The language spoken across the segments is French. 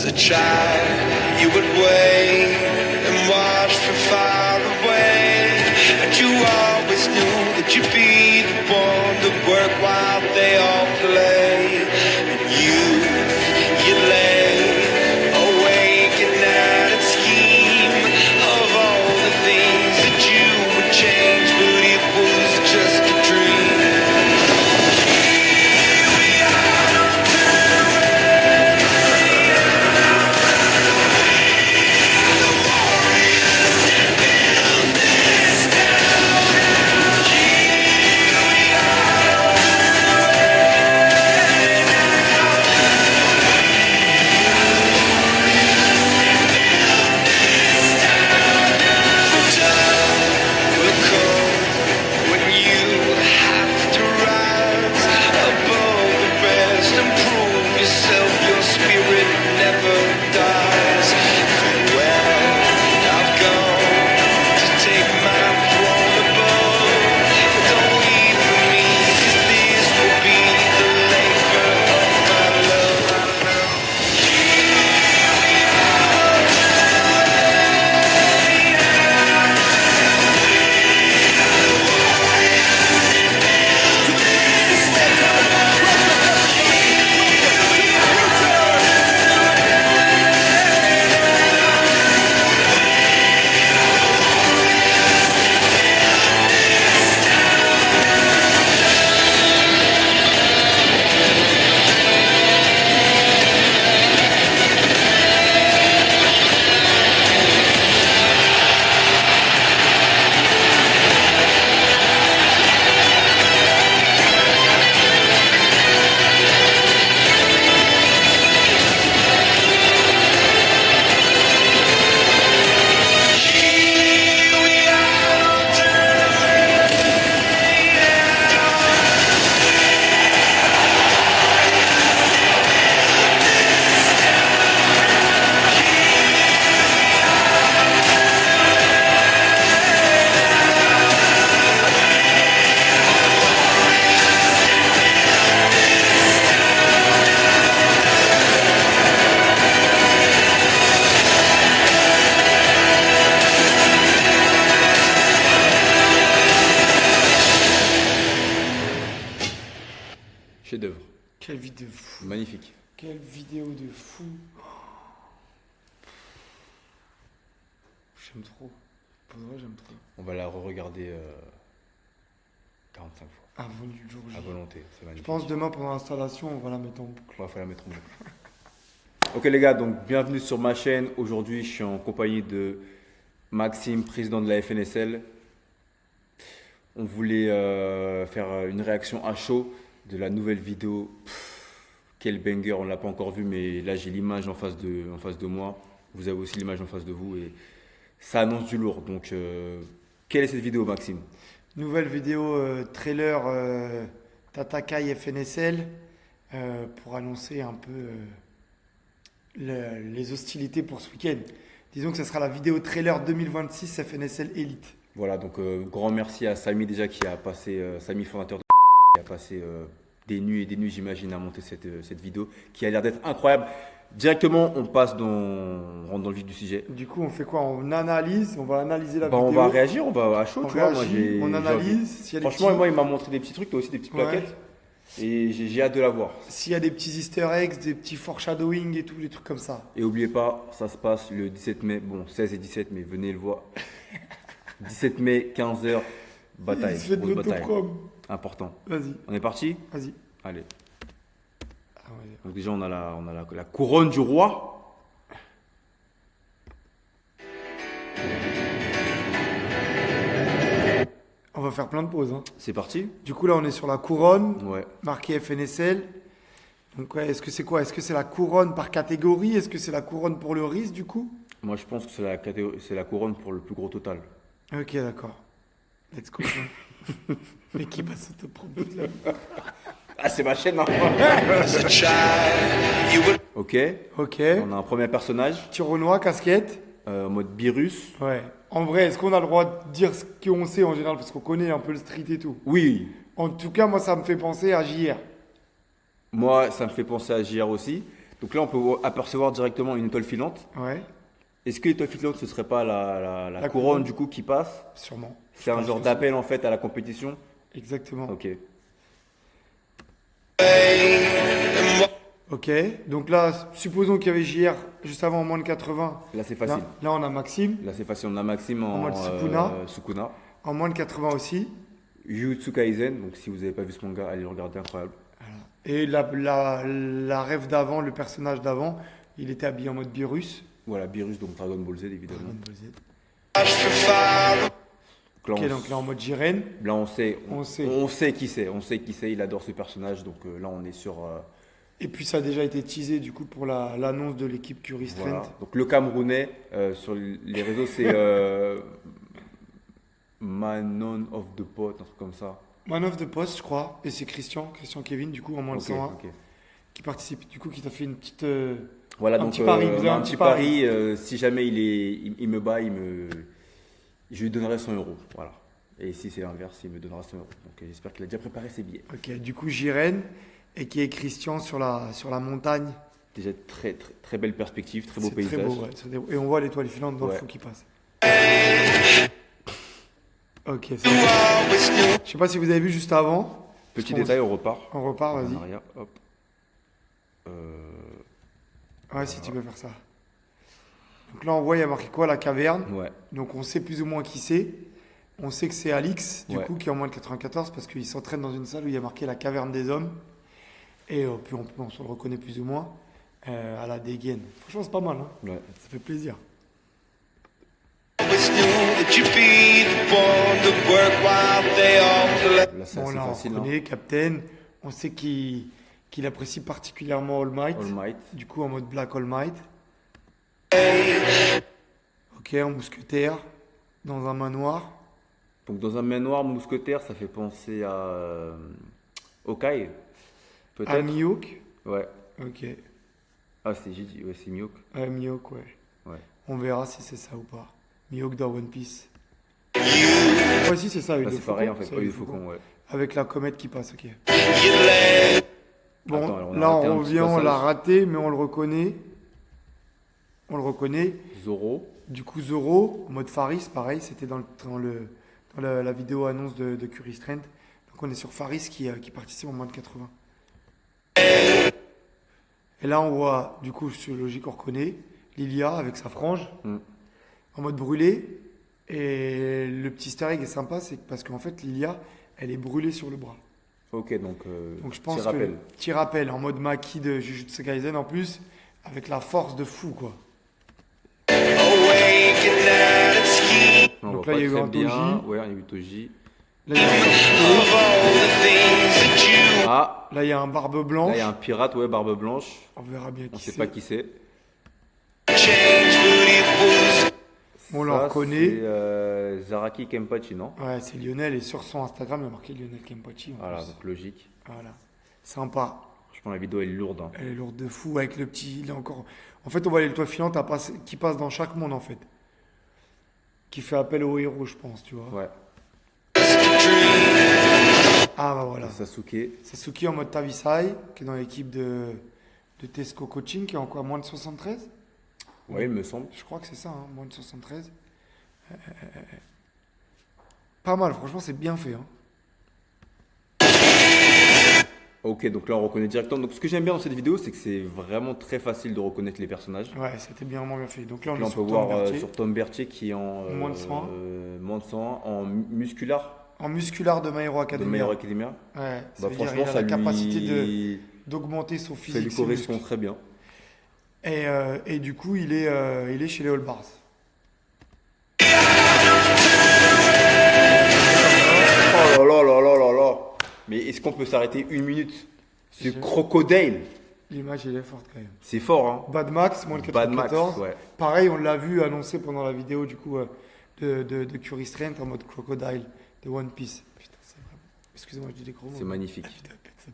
As a child, you would wait and watch from far away. But you always knew that you'd be the one to work while they all play. And you lay awake at night and scheme of all the things that you would change, but it was just a dream. Chef-d'œuvre. Quelle vidéo de fou. Magnifique. Quelle vidéo de fou. J'aime trop. Pour vrai, j'aime trop. On va la re-regarder 45 fois. Avant du jour J. À volonté, c'est Je magnifique. pense demain pendant l'installation, on va la mettre en boucle. On va la mettre en boucle. Ok les gars, donc bienvenue sur ma chaîne. Aujourd'hui, je suis en compagnie de Maxime, président de la FNSL. On voulait faire une réaction à chaud de la nouvelle vidéo. Quel banger, on ne l'a pas encore vu, mais là j'ai l'image en face de moi. Vous avez aussi l'image en face de vous et ça annonce du lourd. Donc, quelle est cette vidéo, Maxime? Nouvelle vidéo trailer Tatakai FNSL pour annoncer un peu les hostilités pour ce week-end. Disons que ce sera la vidéo trailer 2026 FNSL Elite. Voilà, donc grand merci à Samy déjà qui a passé, Samy fondateur de qui a passé des nuits et des nuits, j'imagine, à monter cette vidéo qui a l'air d'être incroyable. Directement, on rentre dans le vif du sujet. Du coup, on fait quoi? On analyse, on va analyser la Bah, vidéo. on va réagir, on va à chaud, On tu vois. Moi, réagit, on analyse. S'il y a des Franchement, petits- moi, il m'a montré des petits trucs, toi aussi des petites Ouais. plaquettes. Et j'ai hâte de la voir. S'il y a des petits easter eggs, des petits foreshadowing et tout, les trucs comme ça. Et n'oubliez pas, ça se passe le 17 mai, bon 16 et 17 mai, venez le voir. 17 mai, 15h, bataille, Il se fait de grosse bataille. l'autoprom. Important. Vas-y, On est parti? vas-y. Allez. Ah ouais. Donc déjà, on a la couronne du roi. On va faire plein de pauses. Hein. C'est parti? Du coup, là, on est sur la couronne, Ouais. marquée FNSL. Donc, ouais, est-ce que c'est quoi? Est-ce que c'est la couronne par catégorie? Est-ce que c'est la couronne pour le RIS, du coup? Moi, je pense que c'est la couronne pour le plus gros total. Ok, d'accord. Let's go. Mais qui va s'autoprendre toute la vie? Ah, c'est ma chaîne, hein. As a child, you would Ok. Ok. On a un premier personnage, Petit Renoir, casquette. en mode Birus. Ouais. En vrai, est-ce qu'on a le droit de dire ce qu'on sait en général? Parce qu'on connaît un peu le street et tout. Oui. En tout cas, moi, ça me fait penser à JR. Moi, ça me fait penser à JR aussi. Donc là, on peut apercevoir directement une étoile filante. Ouais, Est-ce que l'étoile filante, ce serait pas la La couronne couronne. du coup qui passe? sûrement. C'est un pense genre que d'appel en fait à la compétition? Exactement. Ok. Ok, donc là, supposons qu'il y avait JR juste avant en moins de 80. Là, c'est Là, facile. là, on a Maxime Là, c'est facile. On a Maxime En mode Sukuna. Sukuna. en moins de 80 aussi. Jujutsu Kaisen. Donc, si vous n'avez pas vu ce manga, allez le regarder, incroyable. Et la rêve d'avant, le personnage d'avant, il était habillé en mode virus. Voilà, Beerus, donc Dragon Ball Z, évidemment. Donc Ok, donc là en mode Jiren. là, on sait, On sait. on sait qui c'est. On sait qui c'est. Il adore ce personnage. Donc là, on est sur. Et puis ça a déjà été teasé du coup pour l'annonce de l'équipe Curie Strength. Voilà. Donc le Camerounais sur les réseaux, c'est Manon of the Pot, un truc comme ça. Man of the Post, je crois. Et c'est Christian Kevin, du coup, en moins de Ok, 101, ok. qui participe, du coup, qui t'a fait une petite. Voilà, Un donc petit pari, vous avez on a un un petit petit pari. pari. Si jamais il me bat, je lui donnerai 100 euros. Voilà. Et si c'est l'inverse, il me donnera 100 euros. Donc j'espère qu'il a déjà préparé ses billets. Ok, du coup, Jiren, et qui est Christian sur la montagne. Déjà très, très, très belle perspective, très beau C'est paysage. très beau, ouais, c'est très beau. Et on voit l'étoile filante dans le Ouais. fond qui passe. Ok, c'est bon. Je sais pas si vous avez vu juste avant. Petit Parce qu'on- détail, on repart. On repart, En vas-y. arrière, hop. Ouais, si tu peux faire ça. Donc là, on voit, il y a marqué quoi, la caverne. Ouais. Donc on sait plus ou moins qui c'est. On sait que c'est Alix, du Ouais. coup, qui est en moins de 94, parce qu'il s'entraîne dans une salle où il y a marqué la caverne des hommes. Et puis on se le reconnaît plus ou moins à la dégaine. Franchement, c'est pas mal, hein. Ouais. Ça fait plaisir. Always knew that you'd be the one to work while they all play. Là, c'est Bon, assez là, on facile. hein. reconnaît Captain. On sait qu'il apprécie particulièrement All Might. All Might. Du coup, en mode Black All Might. Ok, en mousquetaire, dans un manoir. Donc dans un manoir mousquetaire, ça fait penser à Hawkeye, À peut-être. Mihawk. Ouais. Ok. Ah, c'est j'ai dit, ouais, c'est Mihawk. Mihawk, ouais. Ouais. On verra si c'est ça ou pas. Mihawk dans One Piece. Ouais, si, c'est ça. Là, c'est pareil en fait. c'est Œil Œil de de faucon, ouais. Avec la comète qui passe, ok. You led Bon, Attends, alors, on a là, raté on un petit revient, on l'a passage. raté, mais on le reconnaît. On le reconnaît. Zoro. Du coup, Zoro, en mode Faris, pareil, c'était dans la vidéo annonce de Curie Strength. Donc, on est sur Faris qui participe en moins de 80. Et là, on voit, du coup, sur logique, on reconnaît Lilia avec sa frange, Mm. en mode brûlé. Et le petit easter egg est sympa, c'est que parce qu'en fait, Lilia, elle est brûlée sur le bras. Ok, donc, Donc, je pense petit que rappel. petit rappel, en mode Maki de Jujutsu Kaisen en plus, avec la force de fou, quoi. awake at night and ski On Donc voit là, il y a pas eu très un bien. Toji. Ouais, il y a eu Toji. Là, il y a un, of all the things that you Ah, là, il y a un barbe là, blanche. il y a un pirate, ouais, barbe blanche. On verra bien On qui sait c'est. pas qui c'est. changed, but it was On le Ça, reconnaît. C'est Zaraki Kenpachi, non? Ouais, c'est Lionel et sur son Instagram, il y a marqué Lionel Kempachi. En Voilà, plus. donc logique. Voilà. Sympa. Franchement, la vidéo elle est lourde. hein. Elle est lourde de fou avec le petit. Il est encore. En fait, on voit l'étoile filante qui passe dans chaque monde en fait. Qui fait appel aux héros, je pense, tu vois. Ouais. Ah bah voilà. Sasuke. Sasuke en mode Tavisai, qui est dans l'équipe de Tesco Coaching, qui est encore moins de 73. Ouais, il me semble. Je crois que c'est ça, hein, moins de 73. Pas mal, franchement, c'est bien fait. Hein. Ok, donc là on reconnaît directement. Donc ce que j'aime bien dans cette vidéo, c'est que c'est vraiment très facile de reconnaître les personnages. Ouais, c'était bien, vraiment bien fait. Donc là, on Là est on peut sur voir Tom Berthier. sur Tom Berthier qui est en Moins de 101. moins de 101, en muscular En muscular de My Hero de Academia. My Hero Academia. Ouais, Bah, ça veut dire franchement, il a ça la capacité lui... d'augmenter son ça physique. lui ses correspond muscles. très bien. Et du coup, il est chez les All Bars. Oh là là là là là. Mais est-ce qu'on peut s'arrêter une minute? Ce Je- crocodile, L'image, elle est forte quand même. c'est fort, hein? Bad Max, moins de Bad Max, 94. ouais. Pareil, on l'a vu annoncé pendant la vidéo du coup de Curie Strength en mode crocodile de One Piece. Putain, c'est vraiment. Excusez-moi, je dis des gros mots. C'est magnifique. Putain, pète ça.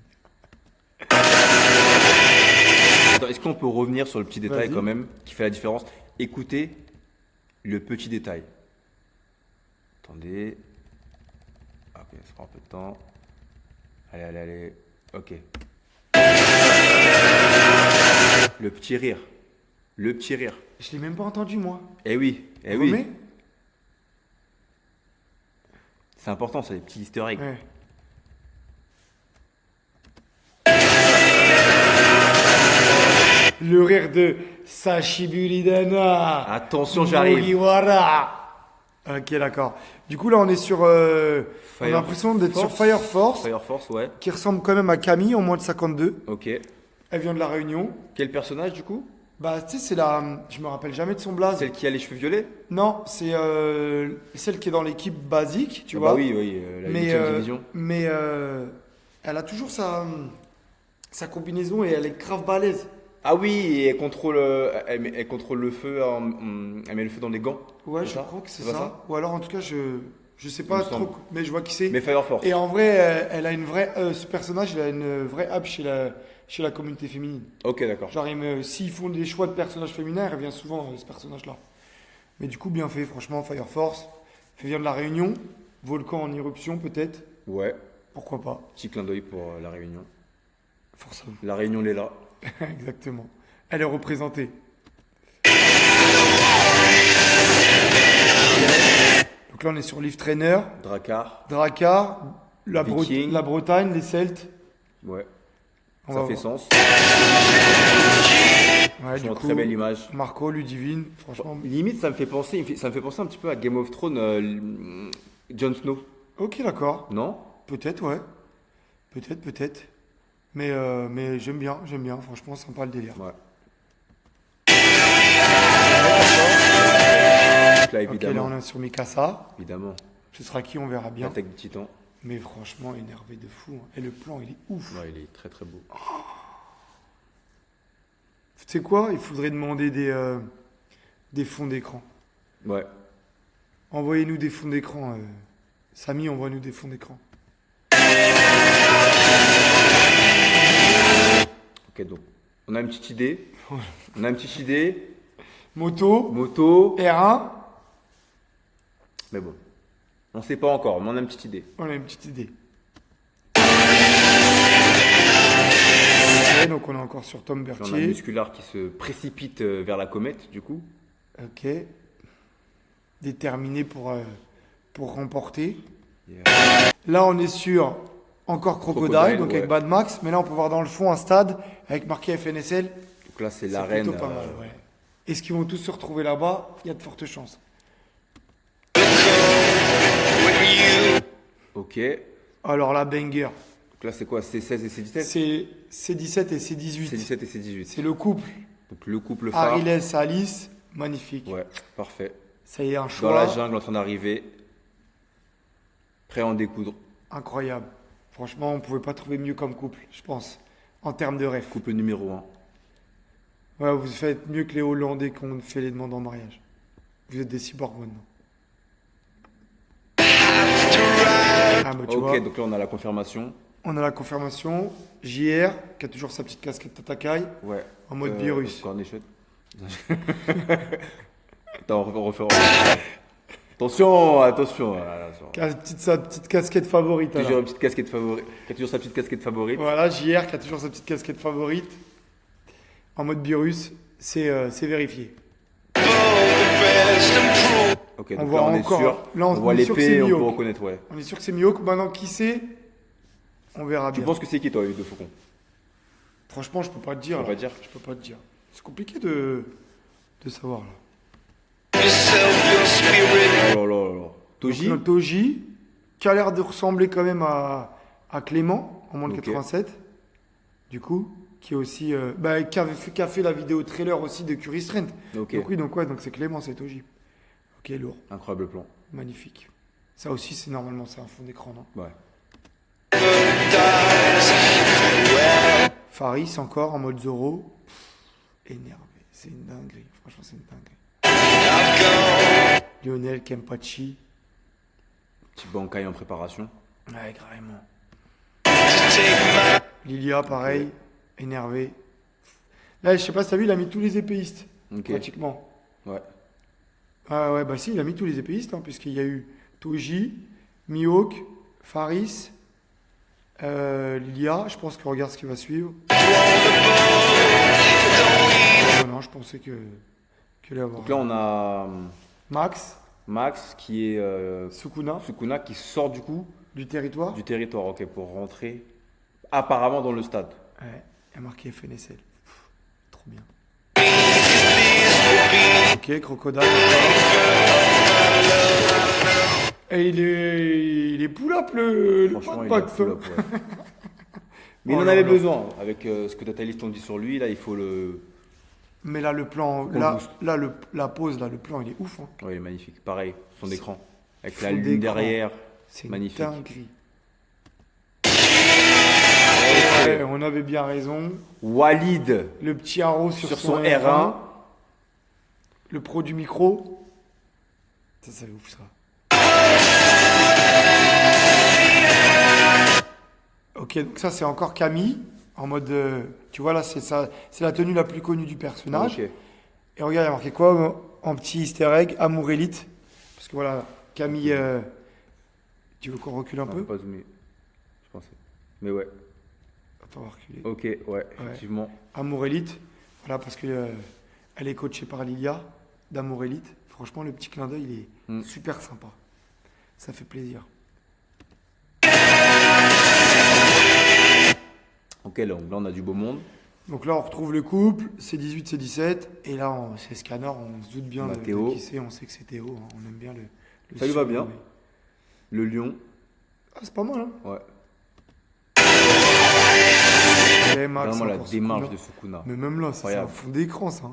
Attends, est-ce qu'on peut revenir sur le petit détail Vas-y. quand même qui fait la différence? Écoutez le petit détail. Attendez. Ok, ça prend un peu de temps. Allez, allez, allez. Ok. Le petit rire. Le petit rire. Je l'ai même pas entendu, moi. Eh oui, eh oui. Remets C'est important, c'est des petits easter eggs. Ouais. Le rire de Sashiburidana. Attention, j'arrive. Mugiwara. Ok, d'accord. Du coup, là, on est sur. On a Fire l'impression d'être sur Force. Fire Force, Fire Force, ouais. qui ressemble quand même à Camille en moins de 52. Ok. Elle vient de la Réunion. Quel personnage du coup? Bah, tu sais, c'est la. Je me rappelle jamais de son blaze. Celle qui a les cheveux violets? Non, c'est celle qui est dans l'équipe basique, tu Ah vois. bah oui, oui, la mais 8e division. mais elle a toujours sa combinaison et elle est grave balèze. Ah oui, et elle contrôle le feu, elle met le feu dans des gants. Ouais, C'est je ça crois que c'est C'est pas ça. Ou alors, en tout cas, je sais pas Il me trop, semble. mais je vois qui c'est. Mais Fire Force. Et en vrai, elle a une vraie. Ce personnage, il a une vraie hype chez la communauté féminine. Ok, d'accord. Genre, s'ils font des choix de personnages féminins, elle revient souvent ce personnage-là. Mais du coup, bien fait, franchement, Fire Force. Elle vient de la Réunion. Volcan en éruption, peut-être. Ouais, Pourquoi pas. petit clin d'œil pour la Réunion. Forcément. La Réunion l'est là. Exactement. Elle est représentée. Donc là, on est sur Leaf Trainer, Drakkar, Drakkar, Viking. la Bretagne, les Celtes. ouais. On Ça va fait voir. sens. Ouais, du Une coup, très belle image. Marco, Ludivine, franchement. Limite, ça me fait penser un petit peu à Game of Thrones, Jon Snow. Ok, d'accord. Non? Peut-être, ouais. Peut-être. Mais j'aime bien. Franchement, sympa le délire. Ouais. Donc là, Ok, là, évidemment. on est sur Mikasa. Évidemment. Ce sera qui, on verra bien. L'attaque du titan. Mais franchement, énervé de fou. Hein. Et le plan, il est ouf. Ouais, il est très très beau. Tu sais quoi? Il faudrait demander des fonds d'écran. Ouais. Envoyez-nous des fonds d'écran. Samy, envoie-nous des fonds d'écran. Ok, donc, on a une petite idée. Moto, Moto. R1. Mais bon. On sait pas encore, mais on a une petite idée. On a une petite idée. Ouais, donc on est encore sur Tom Puis on a Berthier. Muscular qui se précipite vers la comète, du coup. Ok. Déterminé pour remporter. Yeah. Là, on est sur encore Crocodile, Crocodile, donc ouais. avec Mad Max. Mais là, on peut voir dans le fond un stade avec marqué FNSL. Donc là, c'est C'est l'arène. plutôt pas mal, ouais. Est-ce qu'ils vont tous se retrouver là-bas? Il y a de fortes chances. Ok. Alors là, banger. Donc là, c'est quoi? C'est 16 et c'est 17? C'est C17 et C18. C'est 17 et c'est 18. C'est le couple. Donc le couple phare. Ariles, Alice. Magnifique. Ouais, parfait. Ça y est, un Dans choix la jungle en train d'arriver. Prêt à en découdre. incroyable. Franchement, on ne pouvait pas trouver mieux comme couple, je pense. En termes de rêve. Couple numéro 1. Ouais, vous faites mieux que les Hollandais qui ont fait les demandes en mariage. Vous êtes des cyborgs maintenant. Ah, bah, tu vois, Ok, donc là, on a la confirmation. on a la confirmation. JR, qui a toujours sa petite casquette Tatakai, Ouais. en mode virus. Cornichon. Attends, on refait. Attention. Sa petite casquette favorite. Toujours alors. une petite casquette favorite. Qui a toujours sa petite casquette favorite. Voilà, JR qui a toujours sa petite casquette favorite. En mode virus, c'est vérifié. Ok, On donc voit là, on est encore- sûr. là, on voit est sûr que c'est l'épée, on peut Mihawk. reconnaître, ouais. On est sûr que c'est Mihawk. Maintenant, qui c'est? On verra Tu bien. penses que c'est qui, toi, de Faucon? Franchement, je peux pas te dire. Tu peux là. pas dire? Je peux pas te dire. C'est compliqué de savoir. Là. Oh là. Toji? Donc, le Toji, qui a l'air de ressembler quand même à Clément, en moins de Ok. 87. Du coup, qui est aussi, qui a fait la vidéo trailer aussi de Curry Strength. Ok. Donc oui, donc c'est Clément, c'est Toji. Ok, lourd, Incroyable plan. magnifique. Ça aussi, c'est normalement c'est un fond d'écran, non? Ouais. Faris encore en mode Zoro. Énervé, c'est une dinguerie. Franchement, c'est une dinguerie. Lionel Kempachi. Petit Bankai en préparation. Ouais, carrément. Lilia, pareil, énervé. Là, je sais pas si t'as vu, il a mis tous les épéistes, Ok. pratiquement. Ouais. Ah ouais, bah si, il a mis tous les épéistes, hein, puisqu'il y a eu Toji, Mihawk, Faris, Lilia. Je pense qu'on regarde ce qui va suivre. Non, je pensais que allait avoir Donc là, on a Max, Max qui est Sukuna, Sukuna qui sort du coup du territoire. du territoire, ok, pour rentrer apparemment dans le stade. Ouais, il a marqué FNSL. Trop bien. Ok, Crocodile. Et il est pull-up le Franchement, pote il a Max. pull up, ouais. Mais il Oh en là avait là. besoin avec ce que Tata Elise t'ont dit sur lui. Là, il faut le. Mais là, le plan, Faut qu'on là, le booste. là la pause, là, le plan, il est ouf. Hein. Ouais, il est magnifique. Pareil, son écran avec Fond la lune d'écran. derrière. C'est une Magnifique. dinguerie. Ouais, on avait bien raison. Walid Le petit haro sur sur son R1. Le pro du micro. Ça, c'est ouf, ça. Ok, donc ça, c'est encore Camille. En mode. Tu vois, là, c'est ça. C'est la tenue la plus connue du personnage. Ok. Et regarde, il y a marqué quoi en petit easter egg? Amour élite. Parce que voilà, Camille. Tu veux qu'on recule un Non, peu? pas zoomé. Je pensais. Mais ouais. Attends, on va reculer. Ok, ouais, effectivement. Amour élite. Voilà, parce que elle est coachée par Lilia d'Amour élite. Franchement, le petit clin d'œil, il est super sympa. Ça fait plaisir. Ok, là, on a du beau monde. Donc là, on retrouve le couple, c'est 18, c'est 17. Et là, c'est Scanner, on se doute bien On a de Théo. qui c'est, on sait que c'est Théo. Hein, on aime bien le Ça lui va bien. surnom, Le lion. Ah, c'est pas mal, hein. Ouais. Et Max, Vraiment la encore démarche Sukuna. de Sukuna. Mais même là, c'est un Incroyable. fond d'écran, ça.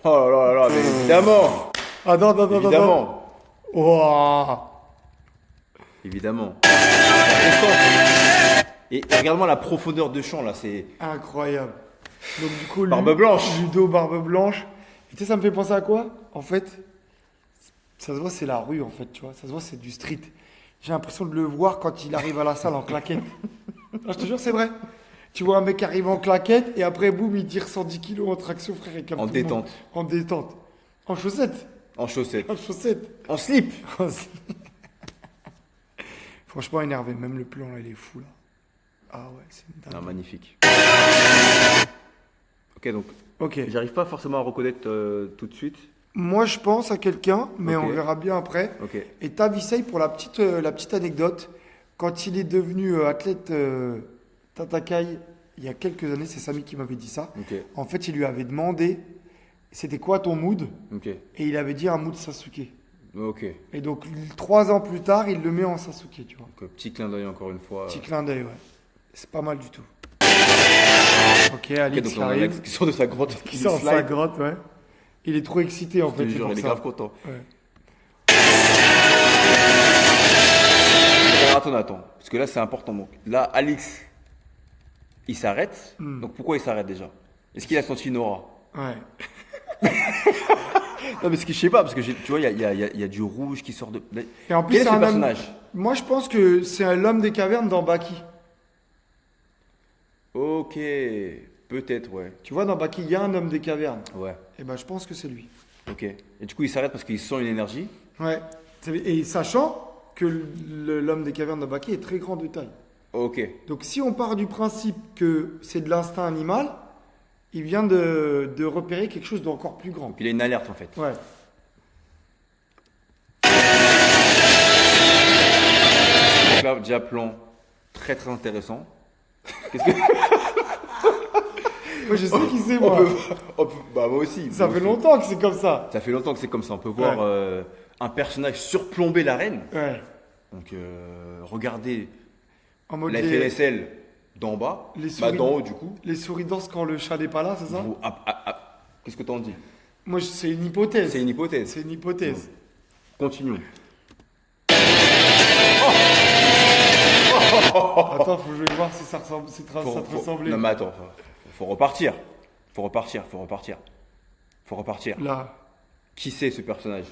Oh là là là, mais évidemment. Attends. Évidemment. Ouah. Évidemment. La prestance. Et regarde-moi la profondeur de champ là, c'est. Incroyable. Donc du coup, Barbe blanche. Ludo, barbe blanche. Et tu sais, ça me fait penser à quoi? En fait, ça se voit, c'est la rue, en fait, tu vois. Ça se voit, c'est du street. J'ai l'impression de le voir quand il arrive à la salle en claquette. Non, je te jure, c'est vrai. Tu vois un mec arriver en claquette et après, boum, il tire 110 kilos en traction, frère. Et comme En tout le monde. détente. En détente. En chaussettes. En chaussettes. En chaussettes. En slip. Franchement, énervé. Même le plan, là, il est fou, là. Ah ouais, c'est une Ah, dingue. magnifique. Ok, donc Ok. j'arrive pas forcément à reconnaître tout de suite. Moi, je pense à quelqu'un, mais Ok. on verra bien après. Ok. Et Tavisei, pour la petite anecdote, quand il est devenu athlète Tatakai, il y a quelques années, c'est Samy qui m'avait dit ça. Ok. En fait, il lui avait demandé, c'était quoi ton mood? Ok. Et il avait dit un mood Sasuke. Ok. Et donc, 3 ans plus tard, il le met en Sasuke, tu vois. Donc, petit clin d'œil encore une fois. Petit clin d'œil, ouais. C'est pas mal du tout. Ok, Ok, Alix donc qui on a arrive, Alex qui sort de sa grotte. qui sort de sa grotte, ouais. Il est trop excité, en Je fait, te c'est jure, pour il est ça. grave content. Ouais. Alors, attends. Parce que là, c'est important. Donc, là, Alix, il s'arrête. Donc, pourquoi il s'arrête déjà? Est-ce qu'il a senti une aura? Ouais. Non, mais ce que je sais pas, parce que tu vois, il y a du rouge qui sort de. Et en plus, Quel est c'est ce un homme. personnage? Moi, je pense que c'est l'homme des cavernes dans Baki. Ok, peut-être, ouais. Tu vois, dans Baki, il y a un homme des cavernes. Ouais, Et ben, je pense que c'est lui. ok. Et du coup, il s'arrête parce qu'il sent une énergie. Ouais. Et sachant que l'homme des cavernes de Baki est très grand de taille. Ok, Donc, si on part du principe que c'est de l'instinct animal, il vient de repérer quelque chose d'encore plus grand. donc il a une alerte en fait. Ouais. Donc là, déjà, plan très très intéressant. Qu'est-ce que. Moi, je sais qui c'est, On moi. bah, moi aussi. Ça moi fait aussi. longtemps que c'est comme ça. Ça fait longtemps que c'est comme ça. On peut voir Ouais. un personnage surplomber l'arène. Ouais. Donc, regardez En mode la FNSL d'en bas, les bah, souris. d'en haut du coup. les souris dansent quand le chat n'est pas là, c'est ça? Qu'est-ce que t'en dis? Moi, c'est une hypothèse. C'est une hypothèse. C'est une hypothèse. Continuons. Attends, faut que je vais voir si ça ressemble, si ça te ressemblait. Non mais attends, faut repartir. Faut repartir. Là, Qui c'est ce personnage?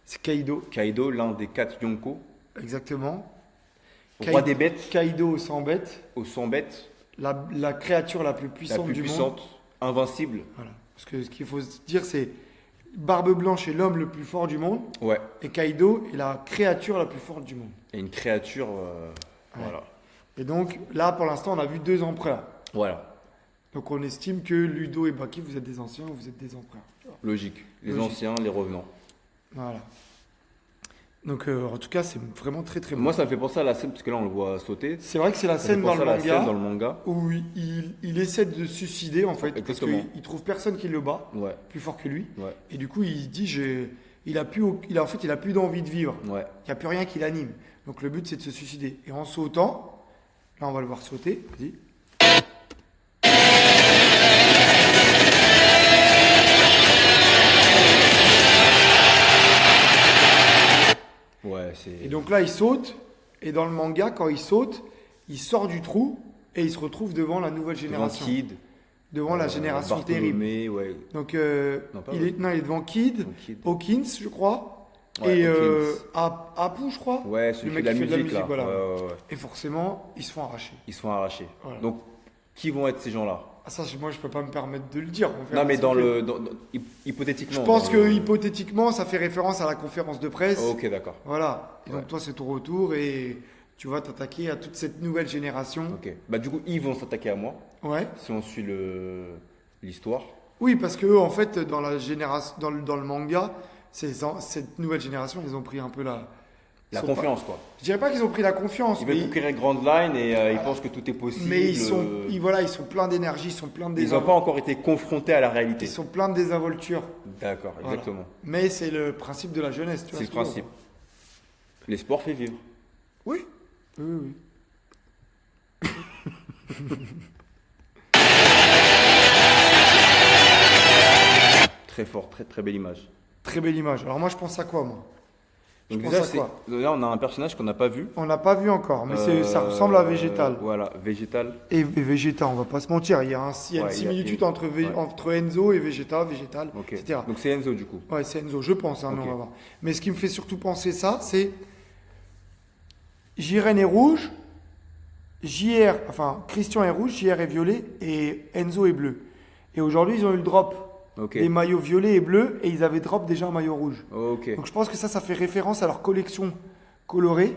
c'est Kaido, Kaido, l'un des 4 Yonko, exactement. roi des bêtes, Kaido aux 100 bêtes, aux 100 bêtes, la créature la plus la puissante plus du monde. puissante, invincible. Voilà. Parce que ce qu'il faut se dire, c'est Barbe Blanche est l'homme le plus fort du monde Ouais. et Kaido est la créature la plus forte du monde. Et une créature. Voilà. Et donc là, pour l'instant, on a vu 2 empereurs. Voilà. Donc on estime que Ludo et Baki, vous êtes des anciens, vous êtes des empereurs. Logique. Les Logique. anciens, les revenants. Voilà. Donc en tout cas, c'est vraiment très très bon. Moi, ça me fait penser à la scène, parce que là, on le voit sauter. C'est vrai que c'est la Ça me fait scène dans penser le à la manga scène dans le manga. où il essaie de se suicider en fait, parce Exactement. qu'il trouve personne qui le bat, Ouais. plus fort que lui. Ouais. Et du coup, il dit, il a plus d'envie de vivre. Ouais. Il n'y a plus rien qui l'anime. Donc le but, c'est de se suicider. Et en sautant, là, on va le voir sauter. Vas-y. Ouais, c'est. Et donc là, il saute. Et dans le manga, quand il saute, il sort du trou et il se retrouve devant la nouvelle Devant génération. Kid. Devant la génération terrible. Bartholomé, ouais. Donc Non, pas il est devant Kid, Devant Kid. Hawkins, je crois. Ouais, et Hawkins. Apu, je crois. Ouais, celui Le qui mec fait de la musique, là. voilà. Ouais, ouais, ouais. Et forcément, ils se font arracher. Ils se font arracher. Voilà. Donc, qui vont être ces gens-là? Ah, ça, moi, je peux pas me permettre de le dire. On verra Non, mais ce dans que- le. Hypothétiquement. Je pense dans que le- hypothétiquement, ça fait référence à la conférence de presse. Ok, d'accord. Voilà. Et donc Ouais. toi, c'est ton retour et tu vas t'attaquer à toute cette nouvelle génération. Ok. Bah, du coup, ils vont s'attaquer à moi, Ouais. si on suit l'histoire. Oui, parce que eux, en fait, dans la génération, dans le manga, cette nouvelle génération, ils ont pris un peu La ils sont confiance, quoi. pas- je dirais pas qu'ils ont pris la confiance, Ils mais veulent conquérir Grand Line et ils pensent que tout est possible. mais ils sont pleins d'énergie, ils sont pleins de Ils n'ont pas encore été confrontés à la réalité. ils sont pleins de désinvolture. D'accord, Voilà. exactement. Mais c'est le principe de la jeunesse, tu vois. C'est le principe. L'espoir fait vivre. Oui. Oui. Très fort, très très belle image. Très belle image. Alors moi, je pense à quoi, moi? Donc Je pense déjà, à quoi là, on a un personnage qu'on n'a pas vu. On n'a pas vu encore, mais ça Euh, ressemble à Végétal. Voilà, végétal. Et Vegeta, on va pas se mentir, il y a une Ouais, similitude ouais. entre Enzo et Végétal, Ok. etc. Donc c'est Enzo du coup. Ouais, c'est Enzo, je pense, hein, mais Ok. on va voir. Mais ce qui me fait surtout penser ça, c'est Jiren est rouge, Christian est rouge, JR est violet et Enzo est bleu. Et aujourd'hui, ils ont eu le drop Ok. des maillots violets et bleus et ils avaient drop déjà un maillot rouge. Ok. Donc je pense que ça fait référence à leur collection colorée.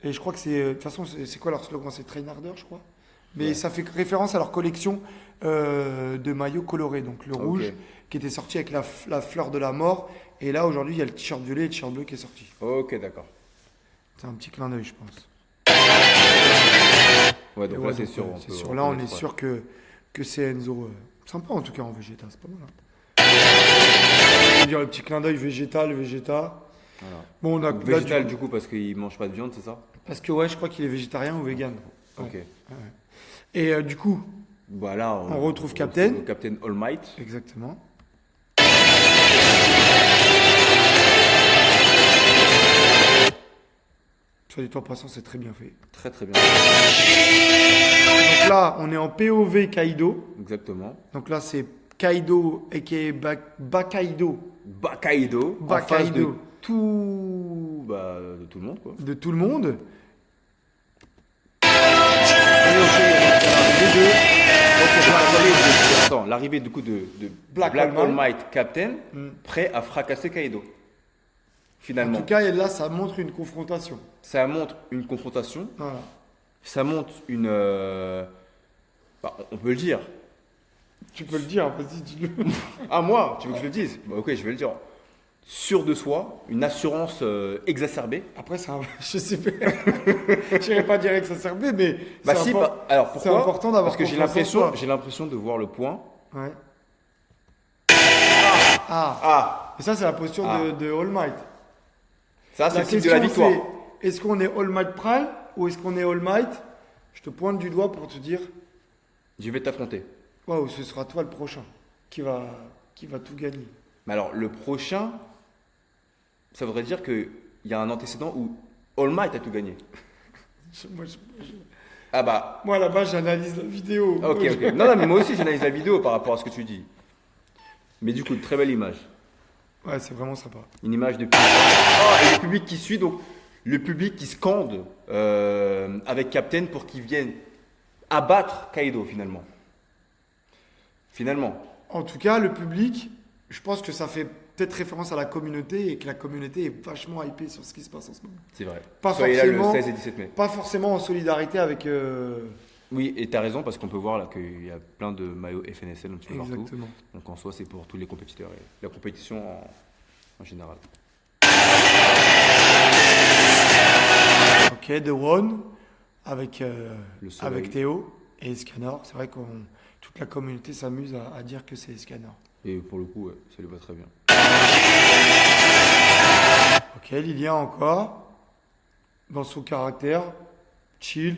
Et je crois que de toute façon, c'est quoi leur slogan? C'est Trainarder, je crois. Mais Ouais. ça fait référence à leur collection de maillots colorés. Donc le Ok. rouge qui était sorti avec la fleur de la mort. Et là, aujourd'hui, il y a le t-shirt violet et le t-shirt bleu qui est sorti. Ok, d'accord. C'est un petit clin d'œil, je pense. Ouais, donc Et là ouais, c'est donc, sûr. ouais, on c'est peut- sûr. on Là, peut on mettre, est ouais. sûr que c'est Enzo. Sympa en tout cas en Vegeta, c'est pas mal. Je veux dire le petit clin d'œil Vegeta. Voilà. Bon, on a Donc, là, végétal du coup parce qu'il mange pas de viande, c'est ça? parce que ouais, je crois qu'il est végétarien ou vegan. Ok. Et du coup, Voilà. On retrouve Captain. Captain All Might. exactement. Soit dit en passant, c'est très bien fait. Très très bien. Donc là, on est en POV Kaido. Exactement. Donc là, c'est Kaido et Bakaido Bakaido. En face de Bakaido. de tout le monde quoi. de tout le monde. Et ok, l'arrivée de- Attends, l'arrivée du coup de Black Black All All Might. Might Captain, Mm. prêt à fracasser Kaido. En Finalement, tout cas, et là, ça montre une confrontation. ça montre une confrontation, Voilà. ça montre une. On peut le dire. Tu peux le dire, vas-y, dis-le. Ah, moi, tu veux que je le dise? Bah, ok, je vais le dire. Sûr de soi, une assurance exacerbée. Après, je sais pas. Je n'irais pas dire que ça servait, mais Bah, c'est si, alors pourquoi? c'est important d'avoir Parce que j'ai confiance en soi. l'impression de voir le point. Ouais. Ah, Ah, et ça, c'est la posture Ah. de All Might. ça, c'est La le signe de la question, victoire. c'est est-ce qu'on est All Might Prime ou est-ce qu'on est All Might? Je te pointe du doigt pour te dire, Je vais t'affronter. waouh, ce sera toi le prochain qui va tout gagner. Mais alors, le prochain, ça voudrait dire qu'il y a un antécédent où All Might a tout gagné. Ah bah, Moi, là-bas, j'analyse la vidéo. ok, ok. Non, non, mais moi aussi, j'analyse la vidéo par rapport à ce que tu dis. Mais du coup, très belle image. Ouais, c'est vraiment sympa. Une image de public. Ah, et le public qui suit, donc le public qui scande avec Captain pour qu'il vienne abattre Kaido finalement. Finalement. En tout cas, le public, je pense que ça fait peut-être référence à la communauté et que la communauté est vachement hypée sur ce qui se passe en ce moment. C'est vrai. Pas Soyez là le forcément, 16 et 17 mai. pas forcément en solidarité avec. Oui, et t'as raison parce qu'on peut voir là qu'il y a plein de maillots FNSL un petit peu partout. Exactement. Donc en soi, c'est pour tous les compétiteurs et la compétition en général. Ok, The One avec, Le soleil. avec Théo et Escanor. C'est vrai que toute la communauté s'amuse à dire que c'est Escanor. Et pour le coup, ouais, ça lui va très bien. Ok, Lilian encore, dans son caractère, chill,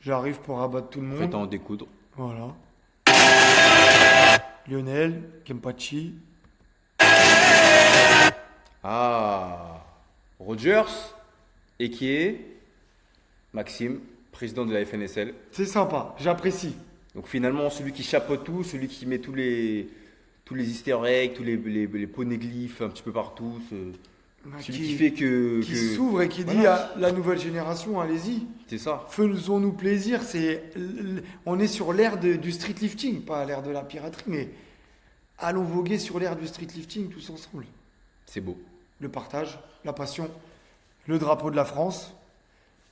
j'arrive pour abattre tout le Prêt à monde. en découdre. Voilà. Lionel, Kempachi, Ah, Rogers, et qui est Maxime, président de la FNSL. c'est sympa, j'apprécie. Donc finalement, celui qui chapeaute tout, celui qui met tous les easter eggs, tous les poneglyphes un petit peu partout, celui qui fait que... qui s'ouvre et qui dit Voilà. à la nouvelle génération, allez-y, C'est ça. faisons-nous plaisir. On est sur l'ère du street lifting, pas l'ère de la piraterie, mais allons voguer sur l'ère du street lifting tous ensemble. C'est beau. Le partage, la passion, le drapeau de la France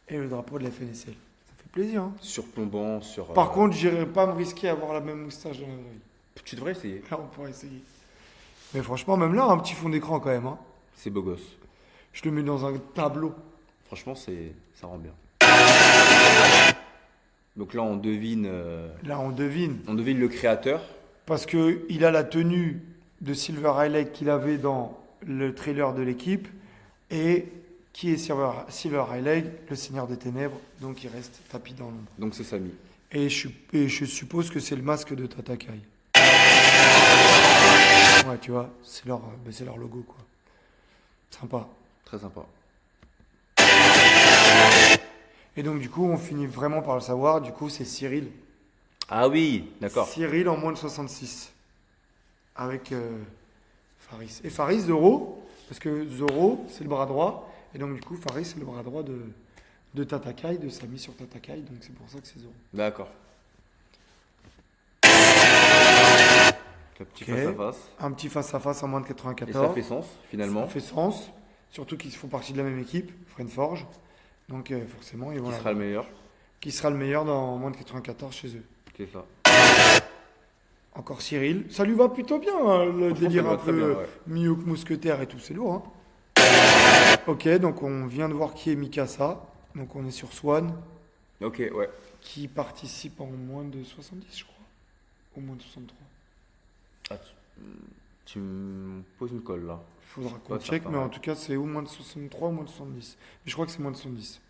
et le drapeau de la FNSL. Ça fait plaisir. Hein. Surplombant sur... Par contre, j'irai pas me risquer à avoir la même moustache dans la vraie vie. tu devrais essayer. Là, on pourrait essayer. Mais franchement, même là, un petit fond d'écran quand même. Hein. C'est beau gosse. Je le mets dans un tableau. Franchement, ça rend bien. Donc là, on devine Là, on devine. le créateur. Parce qu'il a la tenue de Silver Highlight qu'il avait dans le trailer de l'équipe. Et qui est Silver Highlight? Le Seigneur des Ténèbres. Donc, il reste tapis dans l'ombre. Donc c'est Samy. Et je suppose que c'est le masque de Tatakai. Ouais, tu vois, c'est leur logo, quoi. Sympa. Très sympa. Et donc, du coup, on finit vraiment par le savoir. Du coup, c'est Cyril. Ah oui, d'accord. Cyril en moins de 66. Avec Faris. Et Faris, Zoro. Parce que Zoro, c'est le bras droit. Et donc, du coup, Faris, c'est le bras droit de Tatakai, de Samy sur Tatakai. Donc, c'est pour ça que c'est Zoro. D'accord. Le petit Ok. face à face. Un petit face-à-face en moins de Et 94. ça fait sens, finalement. Ça fait sens. Surtout qu'ils font partie de la même équipe, Friendforge. Donc, forcément, ils vont Qui sera le meilleur? qui sera le meilleur dans moins de 94 chez eux. C'est ça. Encore Cyril. Ça lui va plutôt bien, hein, le Franchement, délire ça va un très peu bien, ouais. Mihawk mousquetaire et tout, c'est lourd. Hein. Ok, donc on vient de voir qui est Mikasa. Donc on est sur Swan, Ok, ouais. qui participe en moins de 70, je crois. Au moins de 63. Ah, tu me poses une colle là. Faudra Je suis qu'on pas check, certain, mais ouais. en tout cas, c'est au moins de 63 ou moins de 70. Mais je crois que c'est moins de 70.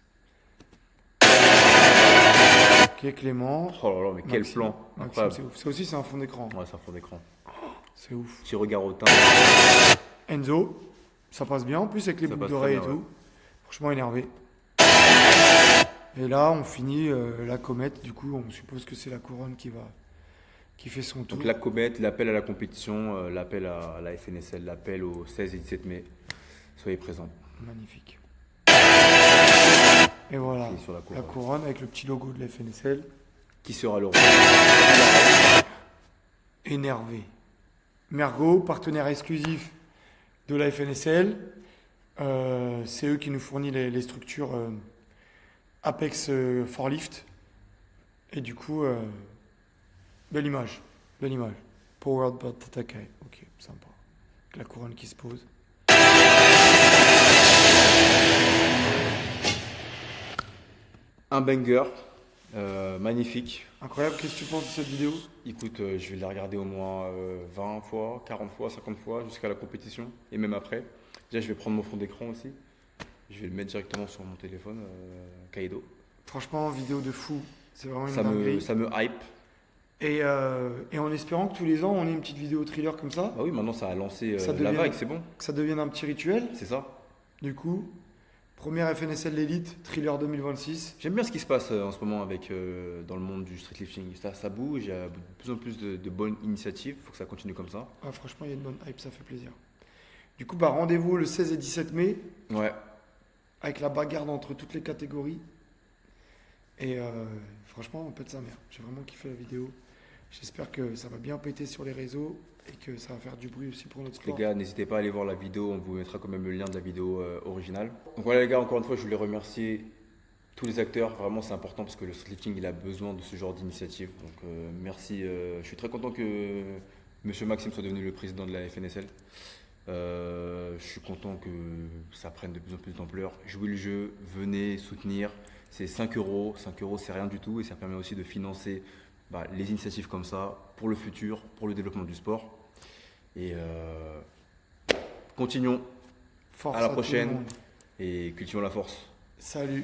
Ok, Clément. Oh là là, mais quel Maxime. plan. Maxime, Incroyable. c'est ouf. Ça aussi, c'est un fond d'écran. Ouais, c'est un fond d'écran. C'est ouf. Petit regard au teint. Enzo, ça passe bien en plus avec les Ça boucles passe d'oreilles et très bien, tout. Franchement énervé. Et là, on finit la comète. Du coup, on suppose que c'est la couronne qui fait son tour. Donc la comète, l'appel à la compétition, l'appel à la FNSL, l'appel au 16 et 17 mai. Soyez présents. Magnifique. Et voilà, Qui est sur la couronne. la couronne avec le petit logo de la FNSL. Qui sera le roi? Énervé. Mergo, partenaire exclusif de la FNSL. C'est eux qui nous fournissent les structures Apex for Lift. Et du coup, belle image. Belle image. Powered by Tatakai. Ok, sympa. Avec la couronne qui se pose. Un banger. Magnifique. Incroyable, qu'est-ce que tu penses de cette vidéo? Écoute, je vais la regarder au moins 20 fois, 40 fois, 50 fois jusqu'à la compétition et même après. Déjà, je vais prendre mon fond d'écran aussi. Je vais le mettre directement sur mon téléphone, Kaido. Franchement, vidéo de fou. C'est vraiment une Ça dinguerie. ça me hype. Et en espérant que tous les ans, on ait une petite vidéo thriller comme ça, Bah oui, maintenant ça a lancé Ça la devient- vague, c'est bon. que ça devienne un petit rituel. C'est ça. Du coup, première FNSL Elite, thriller 2026. J'aime bien ce qui se passe en ce moment avec, dans le monde du streetlifting. Ça bouge, il y a de plus en plus de bonnes initiatives. Il faut que ça continue comme ça. Ah, franchement, il y a une bonne hype, ça fait plaisir. Du coup, bah, rendez-vous le 16 et 17 mai Ouais. avec la bagarre entre toutes les catégories. Et franchement, on pète sa mère. J'ai vraiment kiffé la vidéo. J'espère que ça va bien péter sur les réseaux et que ça va faire du bruit aussi pour notre Les sport. gars, n'hésitez pas à aller voir la vidéo, on vous mettra quand même le lien de la vidéo originale. Donc voilà les gars, encore une fois, je voulais remercier tous les acteurs. Vraiment, c'est important parce que le streetlifting, il a besoin de ce genre d'initiative. Donc merci. Je suis très content que Monsieur Maxime soit devenu le président de la FNSL. Je suis content que ça prenne de plus en plus d'ampleur. Jouez le jeu, venez soutenir. C'est 5 euros. 5 euros, c'est rien du tout et ça permet aussi de financer les initiatives comme ça pour le futur, pour le développement du sport. Et continuons. Force À la tout le prochaine monde. et cultivons la force. Salut.